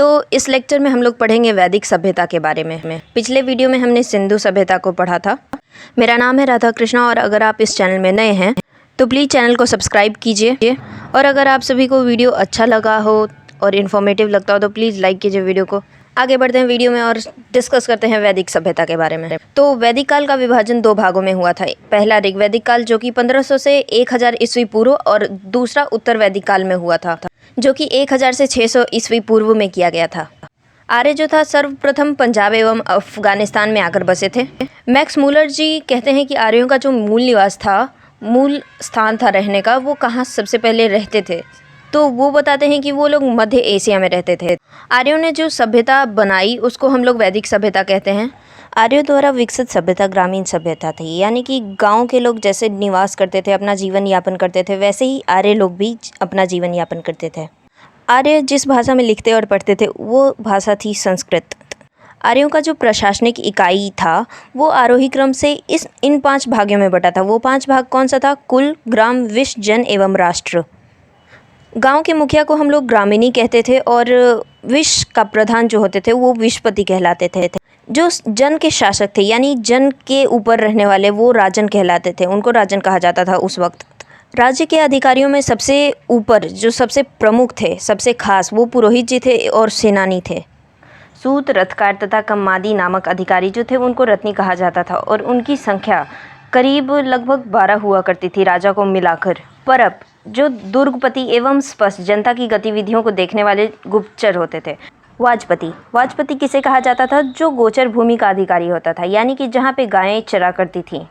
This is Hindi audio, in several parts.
तो इस लेक्चर में हम लोग पढ़ेंगे वैदिक सभ्यता के बारे में। पिछले वीडियो में हमने सिंधु सभ्यता को पढ़ा था। मेरा नाम है राधा कृष्णा और अगर आप इस चैनल में नए हैं तो प्लीज़ चैनल को सब्सक्राइब कीजिए और अगर आप सभी को वीडियो अच्छा लगा हो और इन्फॉर्मेटिव लगता हो तो प्लीज़ लाइक कीजिए वीडियो को। आगे बढ़ते हैं वीडियो में और डिस्कस करते हैं वैदिक सभ्यता के बारे में। तो वैदिक काल का विभाजन दो भागों में हुआ था। पहला ऋग्वैदिक काल जो कि 1500 से 1000 ईस्वी पूर्व और दूसरा उत्तर वैदिक काल में हुआ था जो कि 1000 से 600 ईस्वी पूर्व में किया गया था। आर्य जो था सर्वप्रथम पंजाब एवं अफगानिस्तान में आकर बसे थे। मैक्स मूलर जी कहते हैं कि आर्यों का जो मूल निवास था, मूल स्थान था रहने का, वो कहाँ सबसे पहले रहते थे, तो वो बताते हैं कि वो लोग मध्य एशिया में रहते थे। आर्यों ने जो सभ्यता बनाई उसको हम लोग वैदिक सभ्यता कहते हैं। आर्यों द्वारा विकसित सभ्यता ग्रामीण सभ्यता थी, यानी कि गांव के लोग जैसे निवास करते थे, अपना जीवन यापन करते थे, वैसे ही आर्य लोग भी अपना जीवन यापन करते थे। आर्य जिस भाषा में लिखते और पढ़ते थे वो भाषा थी संस्कृत। आर्यों का जो प्रशासनिक इकाई था वो आरोही क्रम से इन 5 भागों में बटा था। वो 5 भाग कौन सा था? कुल, ग्राम, विश, जन एवं राष्ट्र। गांव के मुखिया को हम लोग ग्रामीणी कहते थे और विश का प्रधान जो होते थे वो विशपति कहलाते थे। जो जन के शासक थे यानी जन के ऊपर रहने वाले वो राजन कहलाते थे, उनको राजन कहा जाता था उस वक्त। राज्य के अधिकारियों में सबसे ऊपर जो सबसे प्रमुख थे, सबसे खास, वो पुरोहित जी थे और सेनानी थे। सूत, रथकार तथा कम्मादी नामक अधिकारी जो थे उनको रत्नी कहा जाता था और उनकी संख्या करीब लगभग 12 हुआ करती थी राजा को मिलाकर। परब जो दुर्गपति एवं स्पष्ट जनता की गतिविधियों को देखने वाले गुप्तचर होते थे। वाजपति किसे कहा जाता था? जो गोचर भूमि का अधिकारी होता था, यानी कि जहाँ पे गायें चरा करती थी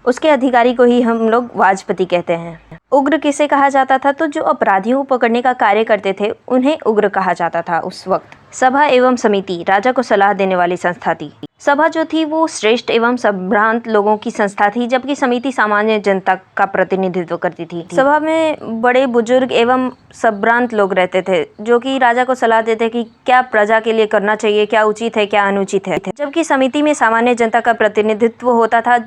उसके अधिकारी को ही हम लोग वाजपति कहते हैं। उग्र किसे कहा जाता था? तो जो अपराधियों को पकड़ने का कार्य करते थे उन्हें उग्र कहा जाता था उस वक्त। सभा एवं समिति राजा को सलाह देने वाली संस्था थी। सभा जो थी वो श्रेष्ठ एवं संभ्रांत लोगों की संस्था थी, जबकि समिति सामान्य जनता का प्रतिनिधित्व करती थी। सभा में बड़े बुजुर्ग एवं संभ्रांत लोग रहते थे जो कि राजा को सलाह देते कि क्या प्रजा के लिए करना चाहिए, क्या उचित है, क्या अनुचित है। जबकि समिति में सामान्य जनता का प्रतिनिधित्व होता था,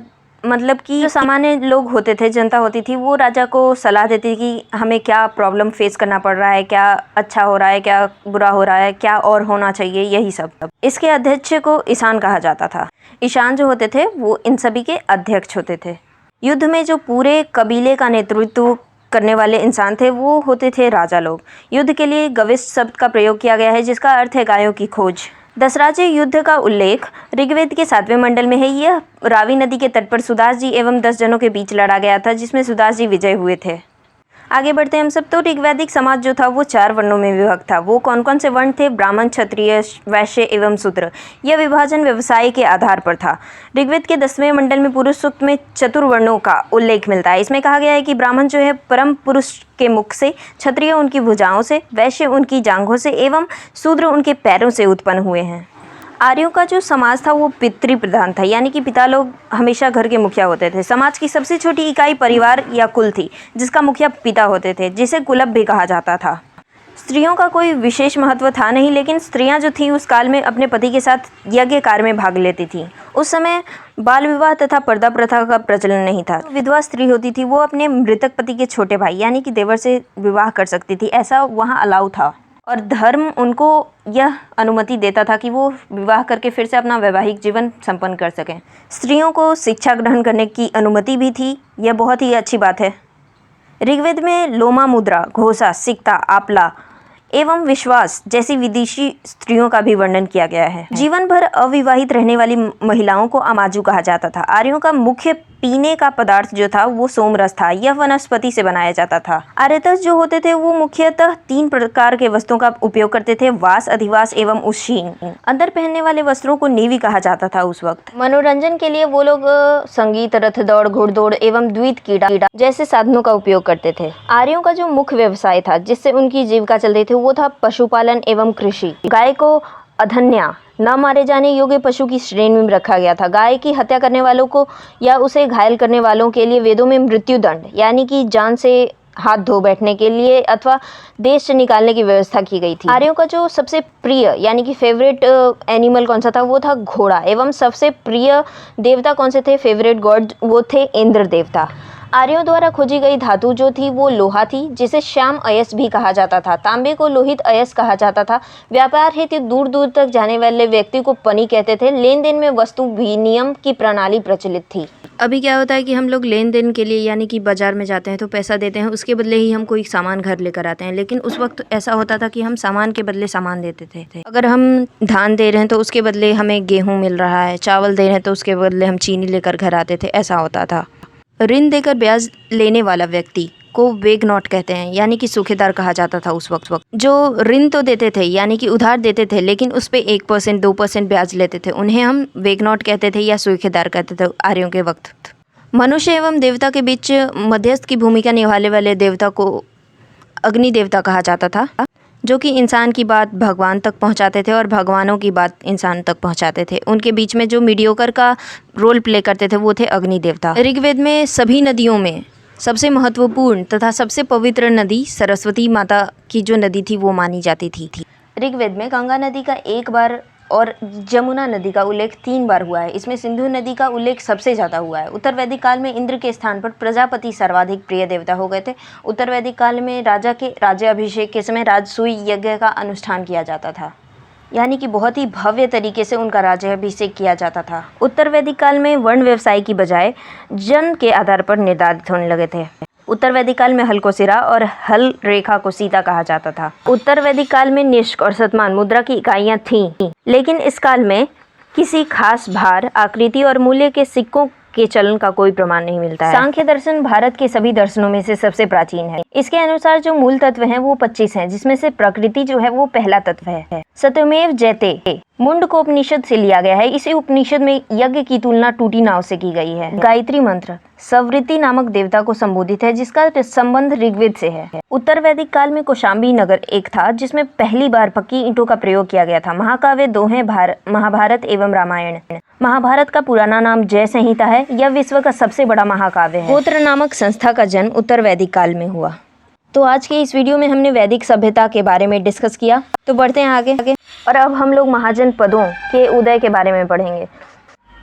मतलब कि जो सामान्य लोग होते थे, जनता होती थी, वो राजा को सलाह देती कि हमें क्या प्रॉब्लम फेस करना पड़ रहा है, क्या अच्छा हो रहा है, क्या बुरा हो रहा है, क्या और होना चाहिए, यही सब। इसके अध्यक्ष को ईशान कहा जाता था। ईशान जो होते थे वो इन सभी के अध्यक्ष होते थे। युद्ध में जो पूरे कबीले का नेतृत्व करने वाले इंसान थे वो होते थे राजा लोग। युद्ध के लिए गविष्ठ शब्द का प्रयोग किया गया है जिसका अर्थ है गायों की खोज। दशराज्य युद्ध का उल्लेख ऋग्वेद के 7वें मंडल में है। यह रावी नदी के तट पर सुदास जी एवं 10 जनों के बीच लड़ा गया था जिसमें सुदास जी विजय हुए थे। आगे बढ़ते हैं हम सब। तो ऋग्वैदिक समाज जो था वो 4 वर्णों में विभक्त था। वो कौन कौन से वर्ण थे? ब्राह्मण, क्षत्रिय, वैश्य एवं शूद्र। यह विभाजन व्यवसाय के आधार पर था। ऋग्वेद के 10वें मंडल में पुरुष सूक्त में चतुर्वर्णों का उल्लेख मिलता है। इसमें कहा गया है कि ब्राह्मण जो है परम पुरुष के मुख से, क्षत्रिय उनकी भुजाओं से, वैश्य उनकी जांघों से एवं शूद्र उनके पैरों से उत्पन्न हुए हैं। आर्यों का जो समाज था वो पितृ प्रधान था, यानी कि पिता लोग हमेशा घर के मुखिया होते थे। समाज की सबसे छोटी इकाई परिवार या कुल थी जिसका मुखिया पिता होते थे, जिसे कुलप भी कहा जाता था। स्त्रियों का कोई विशेष महत्व था नहीं, लेकिन स्त्रियां जो थीं उस काल में अपने पति के साथ यज्ञ कार्य में भाग लेती थीं। उस समय बाल विवाह तथा पर्दा प्रथा का प्रचलन नहीं था। विधवा स्त्री होती थी वो अपने मृतक पति के छोटे भाई यानी कि देवर से विवाह कर सकती थी, ऐसा वहाँ अलाउ था और धर्म उनको यह अनुमति देता था कि वो विवाह करके फिर से अपना वैवाहिक जीवन संपन्न कर सकें। स्त्रियों को शिक्षा ग्रहण करने की अनुमति भी थी, यह बहुत ही अच्छी बात है। ऋग्वेद में लोमा मुद्रा, घोषा, सिक्ता, आपला एवं विश्वास जैसी विदेशी स्त्रियों का भी वर्णन किया गया है। जीवन भर अविवाहित रहने वाली महिलाओं को अमाजु कहा जाता था। आर्यों का मुख्य पीने का पदार्थ जो था वो सोमरस था। यह वनस्पति से बनाया जाता था। आर्यतस जो होते थे वो मुख्यतः 3 प्रकार के वस्त्रों का उपयोग करते थे: वास, अधिवास एवं उशीन। अंदर पहनने वाले वस्त्रों को नीवी कहा जाता था उस वक्त। मनोरंजन के लिए वो लोग संगीत, रथ दौड़, घुड़दौड़ एवं द्वित क्रीड़ा जैसे साधनों का उपयोग करते थे। आर्यों का जो मुख्य व्यवसाय था जिससे उनकी जीविका चलती थी वो था पशुपालन एवं कृषि। गाय को अधन्या, न मारे जाने योग्य पशु की श्रेणी में रखा गया था। गाय की हत्या करने वालों को या उसे घायल करने वालों के लिए वेदों में मृत्युदंड यानी कि जान से हाथ धो बैठने के लिए अथवा देश से निकालने की व्यवस्था की गई थी। आर्यों का जो सबसे प्रिय यानी कि फेवरेट एनिमल कौन सा था? वो था घोड़ा। एवं सबसे प्रिय देवता कौन से थे? फेवरेट गॉड वो थे इंद्र देवता। आर्यों द्वारा खोजी गई धातु जो थी वो लोहा थी, जिसे श्याम अयस्क भी कहा जाता था। तांबे को लोहित अयस्क कहा जाता था। व्यापार हेतु दूर दूर तक जाने वाले व्यक्ति को पनी कहते थे। लेन देन में वस्तु विनिमय की प्रणाली प्रचलित थी। अभी क्या होता है कि हम लोग लेन देन के लिए यानी कि बाजार में जाते हैं तो पैसा देते हैं, उसके बदले ही हम कोई सामान घर लेकर आते हैं। लेकिन उस वक्त ऐसा होता था कि हम सामान के बदले सामान देते थे। अगर हम धान दे रहे हैं तो उसके बदले हमें गेहूं मिल रहा है, चावल दे रहे हैं तो उसके बदले हम चीनी लेकर घर आते थे, ऐसा होता था। ऋण देकर ब्याज लेने वाला व्यक्ति को वेग नोट कहते हैं, यानी कि सूखेदार कहा जाता था उस वक्त। जो ऋण तो देते थे यानी कि उधार देते थे, लेकिन उस पे 1% 2% ब्याज लेते थे, उन्हें हम वेग नोट कहते थे या सूखेदार कहते थे आर्यों के वक्त। मनुष्य एवं देवता के बीच मध्यस्थ की भूमिका निभाने वाले देवता को अग्नि देवता कहा जाता था, जो कि इंसान की बात भगवान तक पहुंचाते थे और भगवानों की बात इंसान तक पहुंचाते थे। उनके बीच में जो मीडियोकर का रोल प्ले करते थे वो थे अग्नि देवता। ऋग्वेद में सभी नदियों में सबसे महत्वपूर्ण तथा सबसे पवित्र नदी सरस्वती माता की जो नदी थी वो मानी जाती थी। ऋग्वेद में गंगा नदी का 1 बार और जमुना नदी का उल्लेख 3 बार हुआ है। इसमें सिंधु नदी का उल्लेख सबसे ज़्यादा हुआ है। उत्तर वैदिक काल में इंद्र के स्थान पर प्रजापति सर्वाधिक प्रिय देवता हो गए थे। उत्तर वैदिक काल में राजा के राज्याभिषेक के समय राजसूय यज्ञ का अनुष्ठान किया जाता था, यानी कि बहुत ही भव्य तरीके से उनका राज्याभिषेक किया जाता था। उत्तर वैदिक काल में वर्ण व्यवसाय की बजाय जन्म के आधार पर निर्धारित होने लगे थे। उत्तर वैदिक काल में हल को सिरा और हल रेखा को सीता कहा जाता था। उत्तर वैदिक काल में निष्क और शतमान मुद्रा की इकाइयां थीं, लेकिन इस काल में किसी खास भार, आकृति और मूल्य के सिक्कों के चलन का कोई प्रमाण नहीं मिलता है। सांख्य दर्शन भारत के सभी दर्शनों में से सबसे प्राचीन है। इसके अनुसार जो मूल तत्व हैं वो 25 हैं, जिसमें से प्रकृति जो है वो पहला तत्व है। सत्यमेव जयते मुंडकोपनिषद से लिया गया है। इसी उपनिषद में यज्ञ की तुलना टूटी नाव से की गई है। गायत्री मंत्र सवृति नामक देवता को संबोधित है, जिसका संबंध ऋग्वेद से है। उत्तर वैदिक काल में कौशाम्बी नगर एक था, जिसमें पहली बार पक्की ईंटों का प्रयोग किया गया था। महाकाव्य 2 हैं, महाभारत एवं रामायण। महाभारत का पुराना नाम जय संहिता है। यह विश्व का सबसे बड़ा महाकाव्य है। गोत्र नामक संस्था का जन्म उत्तर वैदिक काल में हुआ। तो आज के इस वीडियो में हमने वैदिक सभ्यता के बारे में डिस्कस किया। तो बढ़ते हैं आगे और अब हम लोग महाजनपदों के उदय के बारे में पढ़ेंगे।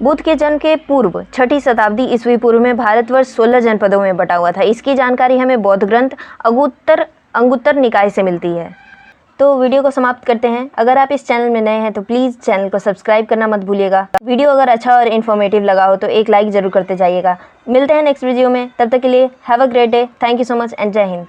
बुद्ध के जन्म के पूर्व 6ठी शताब्दी ईस्वी पूर्व में भारतवर्ष 16 जनपदों में बटा हुआ था। इसकी जानकारी हमें बौद्ध ग्रंथ अंगुत्तर निकाय से मिलती है। तो वीडियो को समाप्त करते हैं। अगर आप इस चैनल में नए हैं तो प्लीज़ चैनल को सब्सक्राइब करना मत भूलिएगा। वीडियो अगर अच्छा और इन्फॉर्मेटिव लगा हो तो एक लाइक ज़रूर करते जाइएगा। मिलते हैं नेक्स्ट वीडियो में, तब तक के लिए have a great day. Thank you so much and जय हिंद।